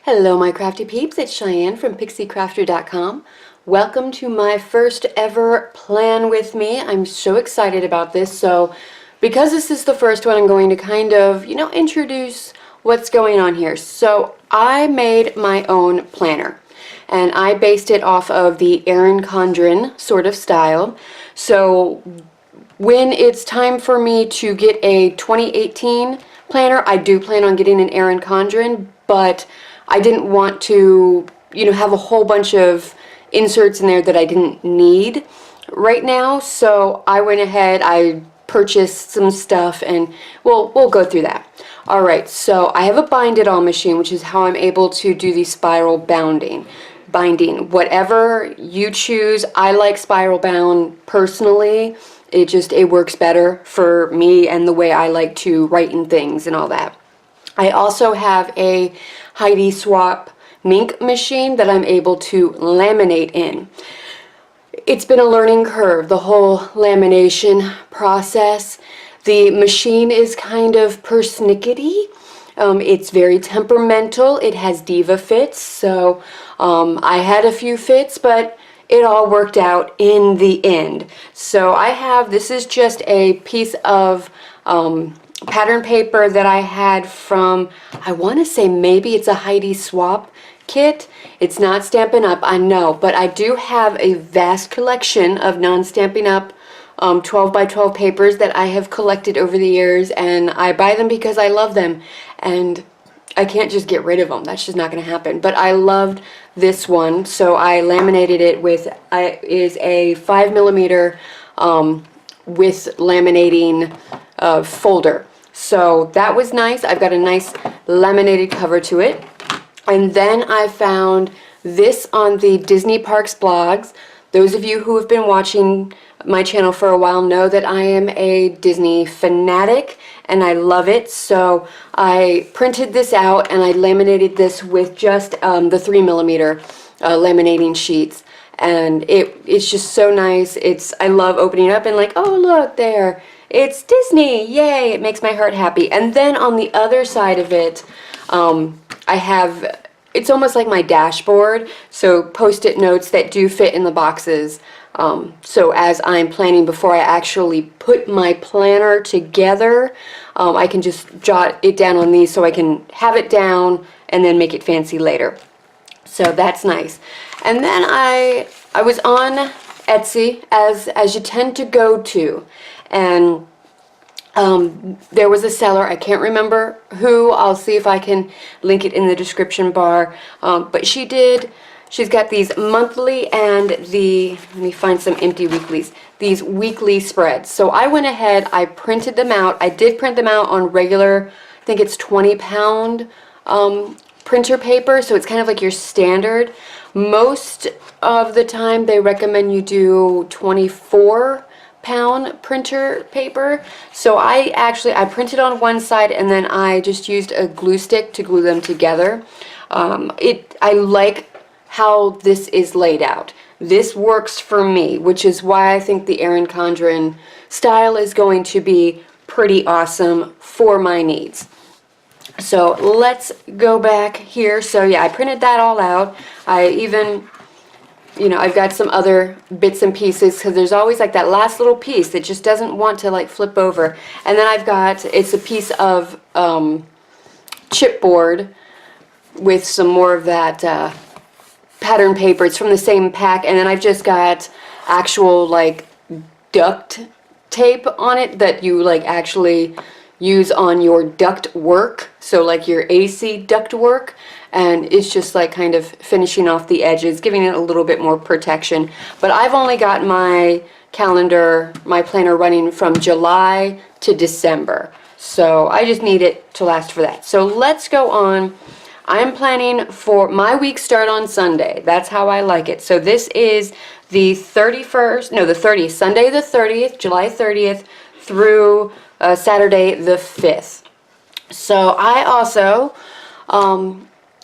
Hello my crafty peeps, it's Cheyenne from PIXIECrafter.com. Welcome to my first ever plan with me. I'm so excited about this. So because this is the first one, I'm going to kind of, introduce what's going on here. So I made my own planner and I based it off of the Erin Condren sort of style. So when it's time for me to get a 2018 planner, I do plan on getting an Erin Condren, but I didn't want to, have a whole bunch of inserts in there that I didn't need right now. So I went ahead, I purchased some stuff, and we'll go through that. Alright, so I have a bind it all machine, which is how I'm able to do the spiral binding. Whatever you choose, I like spiral bound personally. It works better for me and the way I like to write in things and all that. I also have a Heidi Swap Mink machine that I'm able to laminate in. It's been a learning curve, the whole lamination process. The machine is kind of persnickety. It's very temperamental. It has diva fits, so I had a few fits, but it all worked out in the end. So this is just a piece of pattern paper that I had from, I want to say maybe it's a Heidi Swap kit. It's not Stampin' Up, I know, but I do have a vast collection of non-Stampin' Up 12 by 12 papers that I have collected over the years, and I buy them because I love them, and I can't just get rid of them. That's just not going to happen. But I loved this one, so I laminated it with, is a 5mm with laminating folder. So that was nice. I've got a nice laminated cover to it. And then I found this on the Disney Parks blogs. Those of you who have been watching my channel for a while know that I am a Disney fanatic and I love it. So I printed this out and I laminated this with just the 3mm laminating sheets. And it's just so nice. I love opening it up and like, oh look there, it's Disney, yay, it makes my heart happy. And then on the other side of it, it's almost like my dashboard, so post-it notes that do fit in the boxes. So as I'm planning before I actually put my planner together, I can just jot it down on these so I can have it down and then make it fancy later. So that's nice. And then I was on Etsy, as you tend to go to, and there was a seller, I can't remember who, I'll see if I can link it in the description bar, but she's got these monthly and let me find some empty weeklies, these weekly spreads. So I went ahead, I printed them out. I did print them out on regular, I think it's 20-pound printer paper, so it's kind of like your standard. Most of the time they recommend you do 24-pound printer paper. So I printed on one side and then I just used a glue stick to glue them together. I like how this is laid out. This works for me, which is why I think the Erin Condren style is going to be pretty awesome for my needs. So let's go back here. So yeah, I printed that all out. I even, I've got some other bits and pieces because there's always like that last little piece that just doesn't want to like flip over. And then it's a piece of chipboard with some more of that pattern paper. It's from the same pack. And then I've just got actual like duct tape on it that you like actually use on your duct work, so like your AC duct work, and it's just like kind of finishing off the edges, giving it a little bit more protection. But I've only got my planner running from July to December, so I just need it to last for that. So let's go on. I'm planning for my week start on Sunday. That's how I like it. So this is the 31st, no, the 30th, Sunday the 30th, July 30th through Saturday the 5th. So I also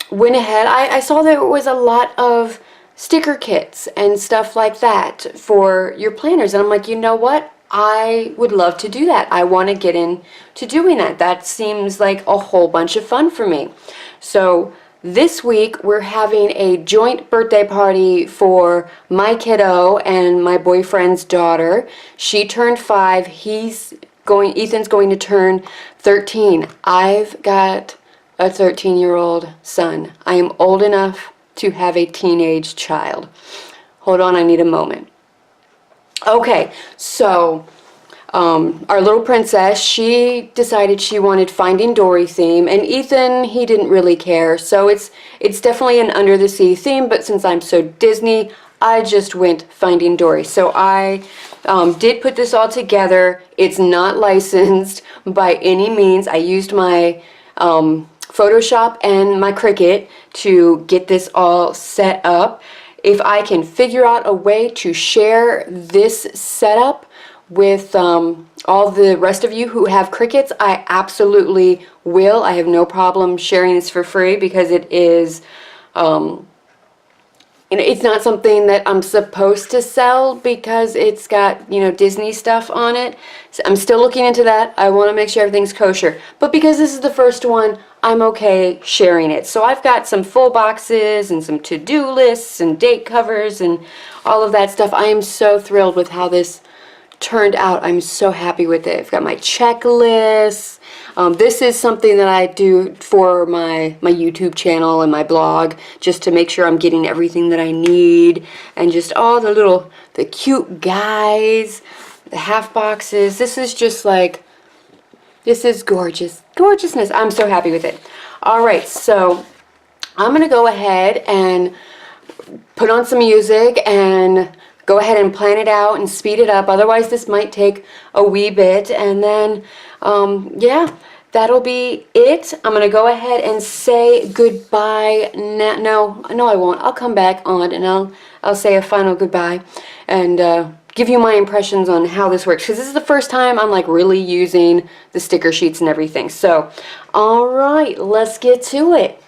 went ahead, I saw there was a lot of sticker kits and stuff like that for your planners, and I'm like, you know what, I would love to do that. I want to get into doing that. That seems like a whole bunch of fun for me. So this week we're having a joint birthday party for my kiddo and my boyfriend's daughter. She turned 5. Ethan's going to turn 13. I've got a 13-year-old son. I am old enough to have a teenage child. Hold on, I need a moment. Okay, so our little princess, she decided she wanted Finding Dory theme, and Ethan, he didn't really care. So it's definitely an under the sea theme, but since I'm so Disney, I just went Finding Dory. So I did put this all together. It's not licensed by any means. I used my Photoshop and my Cricut to get this all set up. If I can figure out a way to share this setup with all the rest of you who have Cricuts, I absolutely will. I have no problem sharing this for free because it is, it's not something that I'm supposed to sell because it's got, Disney stuff on it. So I'm still looking into that. I want to make sure everything's kosher. But because this is the first one, I'm okay sharing it. So I've got some full boxes and some to-do lists and date covers and all of that stuff. I am so thrilled with how this turned out. I'm so happy with it. I've got my checklists. This is something that I do for my YouTube channel and my blog, just to make sure I'm getting everything that I need, and just all the cute guys, the half boxes. This is just like, this is gorgeousness. I'm so happy with it. All right, so I'm gonna go ahead and put on some music and go ahead and plan it out and speed it up. Otherwise, this might take a wee bit. And then, yeah, that'll be it. I'm going to go ahead and say goodbye. No, I won't. I'll come back on and I'll say a final goodbye and give you my impressions on how this works. Because this is the first time I'm like really using the sticker sheets and everything. So, all right, let's get to it.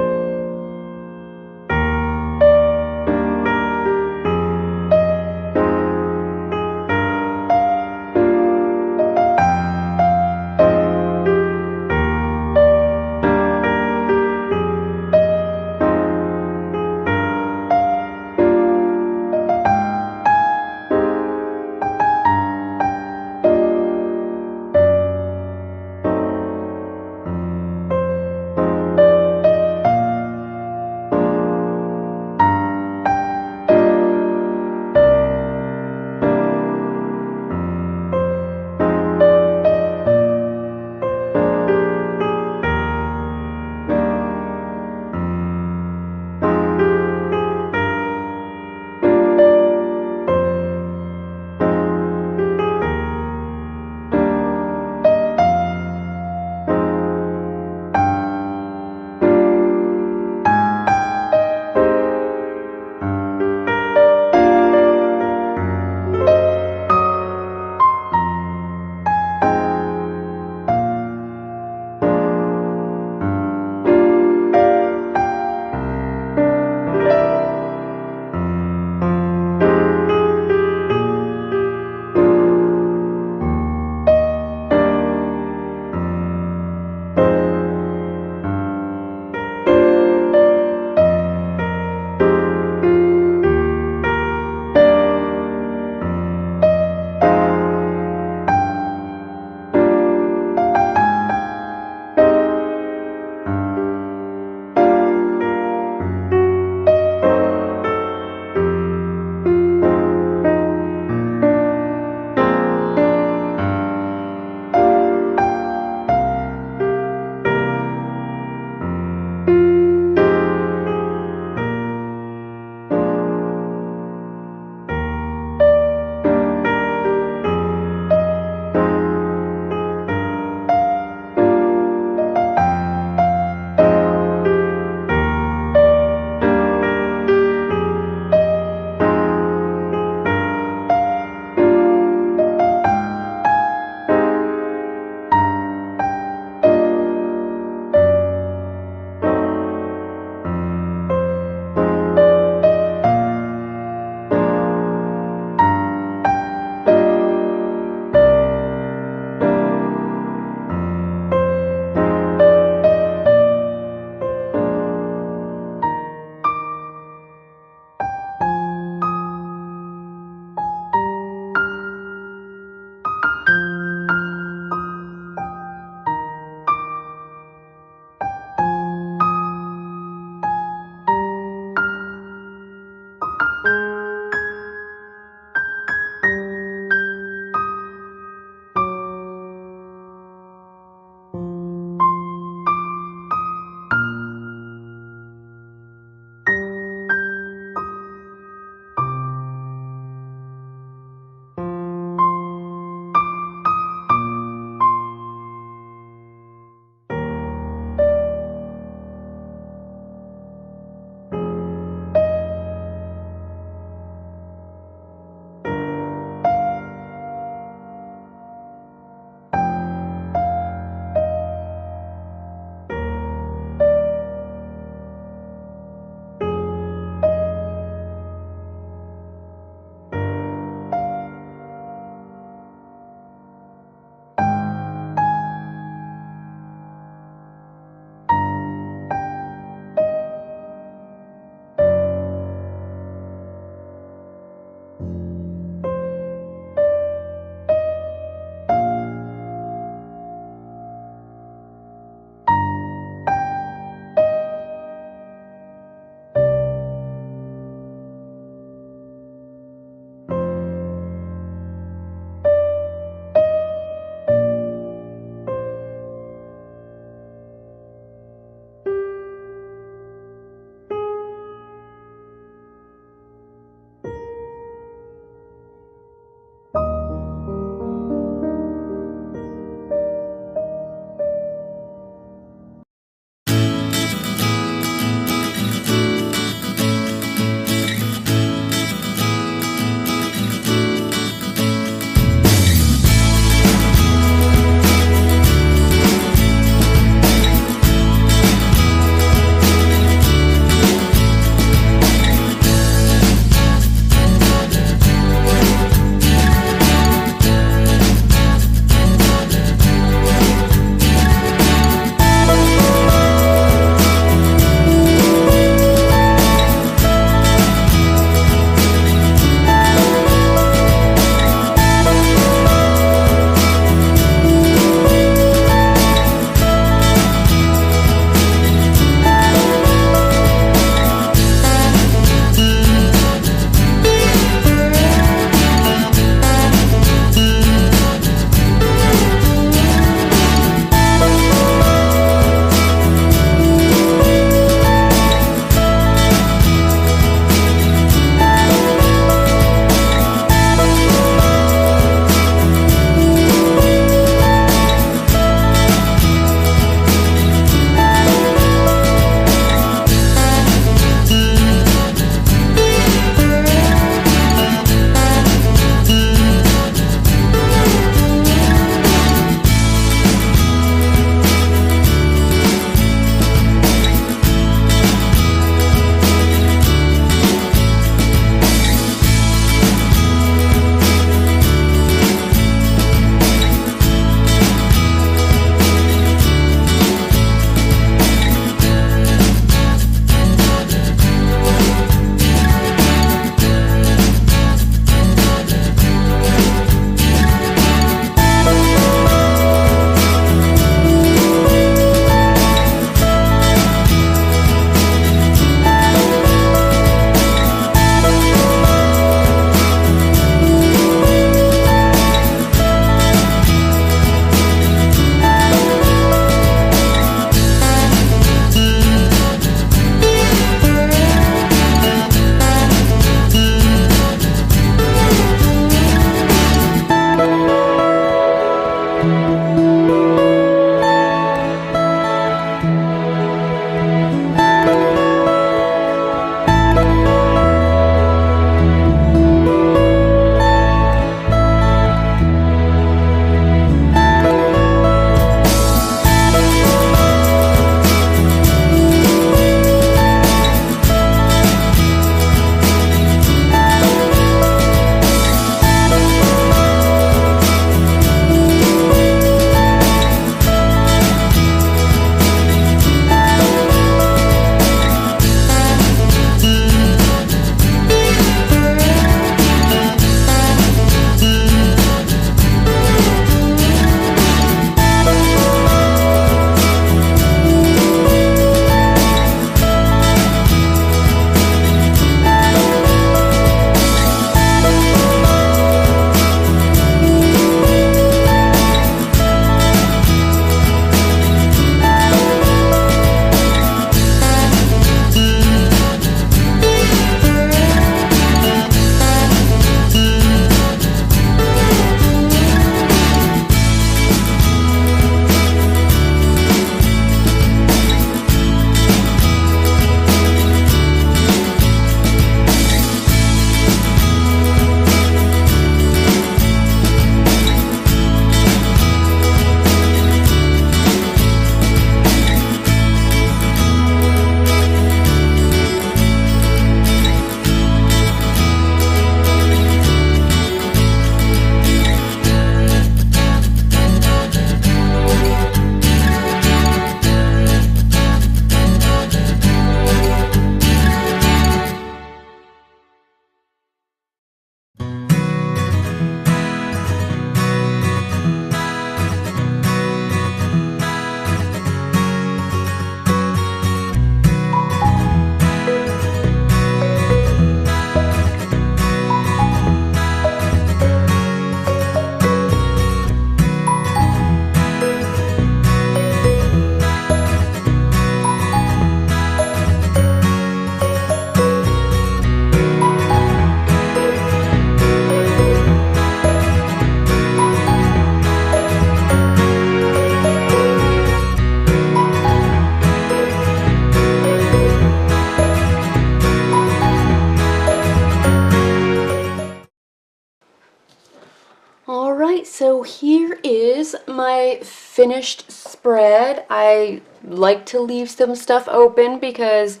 Alright, so here is my finished spread. I like to leave some stuff open because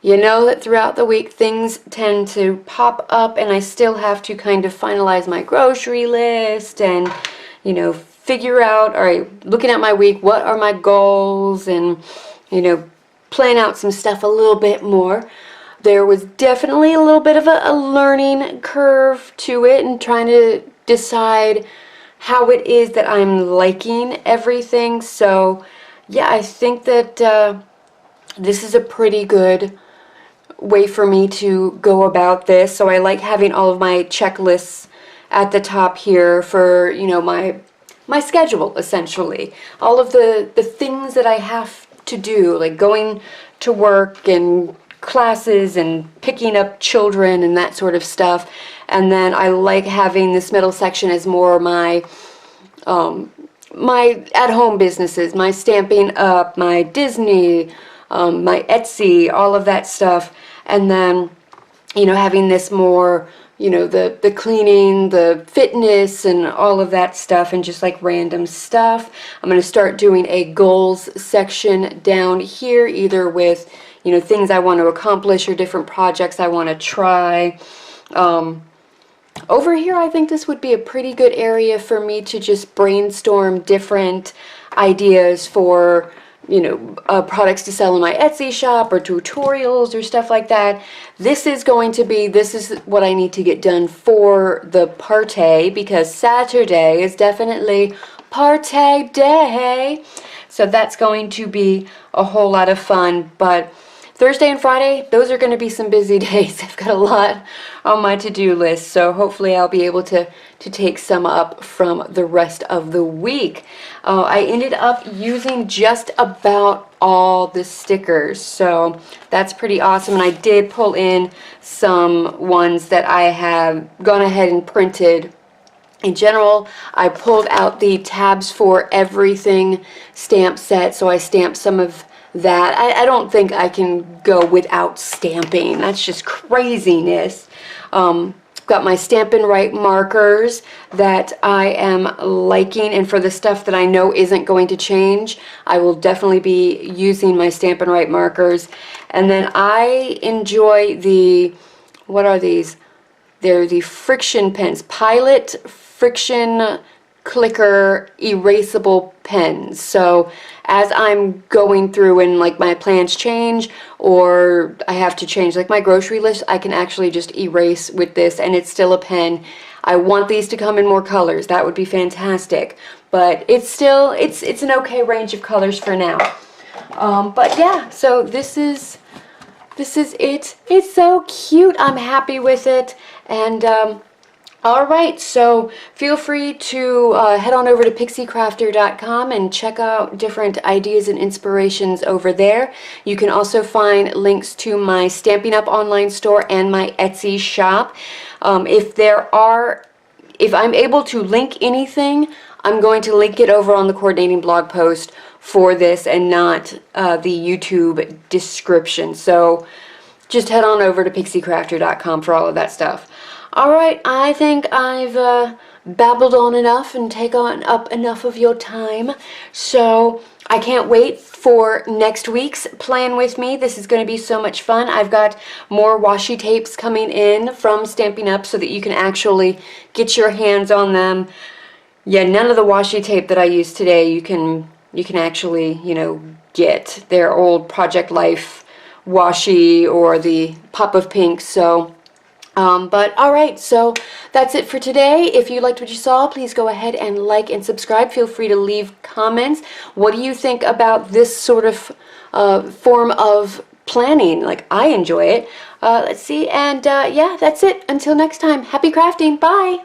you know that throughout the week things tend to pop up and I still have to kind of finalize my grocery list and, you know, figure out, alright, looking at my week, what are my goals, and, you know, plan out some stuff a little bit more. There was definitely a little bit of a learning curve to it and trying to decide how it is that I'm liking everything. So yeah, I think that this is a pretty good way for me to go about this. So I like having all of my checklists at the top here for, you know, my schedule, essentially. All of the things that I have to do, like going to work and classes and picking up children and that sort of stuff. And then I like having this middle section as more my my at-home businesses, my Stampin' Up, my Disney, my Etsy, all of that stuff. And then, you know, having this more, you know, the cleaning, the fitness, and all of that stuff, and just like random stuff. I'm going to start doing a goals section down here, either with, you know, things I want to accomplish or different projects I want to try. Over here, I think this would be a pretty good area for me to just brainstorm different ideas for, you know, products to sell in my Etsy shop or tutorials or stuff like that. This is what I need to get done for the party, because Saturday is definitely party day. So that's going to be a whole lot of fun. But Thursday and Friday, those are going to be some busy days. I've got a lot on my to-do list, so hopefully I'll be able to take some up from the rest of the week. I ended up using just about all the stickers, so that's pretty awesome. And I did pull in some ones that I have gone ahead and printed. In general, I pulled out the Tabs for Everything stamp set, so I stamped some of that. I don't think I can go without stamping. That's just craziness. Got my Stampin' Right markers that I am liking, and for the stuff that I know isn't going to change, I will definitely be using my Stampin' Right markers. And then I enjoy the, what are these? They're the friction pens, Pilot Friction Clicker erasable pens. So as I'm going through and like my plans change, or I have to change like my grocery list, I can actually just erase with this, and it's still a pen. I want these to come in more colors. That would be fantastic, but it's still it's an okay range of colors for now. But yeah, so this is it. It's so cute. I'm happy with it. And alright, so feel free to head on over to PIXIECrafter.com and check out different ideas and inspirations over there. You can also find links to my Stampin' Up! Online store and my Etsy shop. If I'm able to link anything, I'm going to link it over on the coordinating blog post for this and not the YouTube description. So just head on over to PIXIECrafter.com for all of that stuff. Alright, I think I've babbled on enough and taken up enough of your time, so I can't wait for next week's Plan With Me. This is going to be so much fun. I've got more washi tapes coming in from Stampin' Up! So that you can actually get your hands on them. Yeah, none of the washi tape that I used today you can actually, you know, get. Their old Project Life washi or the Pop of Pink, so but alright, so that's it for today. If you liked what you saw, please go ahead and like and subscribe. Feel free to leave comments. What do you think about this sort of form of planning? Like, I enjoy it. Let's see, and yeah, that's it. Until next time, happy crafting. Bye!